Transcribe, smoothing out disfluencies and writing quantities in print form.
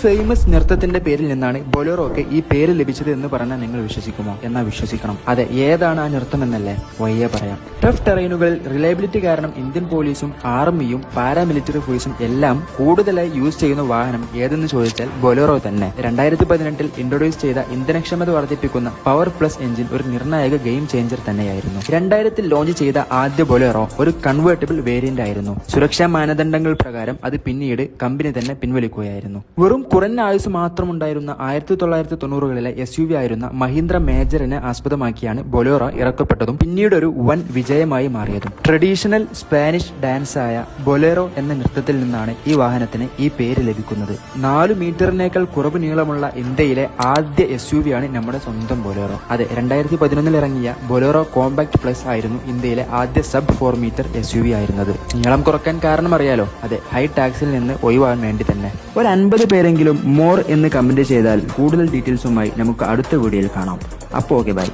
Famous നൃത്തത്തിന്റെ പേരിൽ നിന്നാണ് ബൊലേറോക്ക് ഈ പേര് ലഭിച്ചത് എന്ന് പറഞ്ഞാൽ നിങ്ങൾ വിശ്വസിക്കുമോ? എന്നാൽ വിശ്വസിക്കണം. അതെ, ഏതാണ് ആ നൃത്തം എന്നല്ലേ? വയ്യേ പറയാം. ടഫ് ടെറൈനുകളിൽ റിലയബിലിറ്റി കാരണം ഇന്ത്യൻ പോലീസും ആർമിയും പാരാമിലിറ്ററി ഫോഴ്സും എല്ലാം കൂടുതലായി യൂസ് ചെയ്യുന്ന വാഹനം ഏതെന്ന് ചോദിച്ചാൽ ബൊലേറോ തന്നെ. 2018 ഇൻട്രൊഡ്യൂസ് ചെയ്ത ഇന്ധനക്ഷമത വർദ്ധിപ്പിക്കുന്ന പവർ പ്ലസ് എഞ്ചിൻ ഒരു നിർണായക ഗെയിം ചേഞ്ചർ തന്നെയായിരുന്നു. 2000 ലോഞ്ച് ചെയ്ത ആദ്യ ബൊലേറോ ഒരു കൺവേർട്ടിബിൾ വേരിയന്റ് ആയിരുന്നു. സുരക്ഷാ മാനദണ്ഡങ്ങൾ പ്രകാരം അത് പിന്നീട് കമ്പനി തന്നെ പിൻവലിക്കുകയായിരുന്നു. വെറും കുറഞ്ഞ ആയുസ് മാത്രമുണ്ടായിരുന്ന 1990കളിലെ SUV ആയിരുന്ന മഹീന്ദ്ര മേജറിനെ ആസ്പദമാക്കിയാണ് ബൊലേറോ ഇറക്കപ്പെട്ടതും പിന്നീട് ഒരു വൻ വിജയമായി മാറിയതും. ട്രഡീഷണൽ സ്പാനിഷ് ഡാൻസ് ആയ ബൊലേറോ എന്ന നൃത്തത്തിൽ നിന്നാണ് ഈ വാഹനത്തിന് ഈ പേര് ലഭിക്കുന്നത്. 4 മീറ്ററിനേക്കാൾ കുറവ് നീളമുള്ള ഇന്ത്യയിലെ ആദ്യ SUV ആണ് നമ്മുടെ സ്വന്തം ബൊലേറോ. അതെ, 2011 ഇറങ്ങിയ ബൊലേറോ കോമ്പാക്ട് പ്ലസ് ആയിരുന്നു ഇന്ത്യയിലെ ആദ്യ സബ് 4 മീറ്റർ SUV ആയിരുന്നത്. നീളം കുറക്കാൻ കാരണം അറിയാലോ? അതെ, ഹൈ ടാക്സിൽ നിന്ന് ഒഴിവാൻ വേണ്ടി തന്നെ. ഒരു 50 പേരെങ്കിലും മോർ എന്ന് കമന്റ് ചെയ്താൽ കൂടുതൽ ഡീറ്റെയിൽസുമായി നമുക്ക് അടുത്ത വീഡിയോയിൽ കാണാം. അപ്പോൾ ഓക്കെ, ബൈ.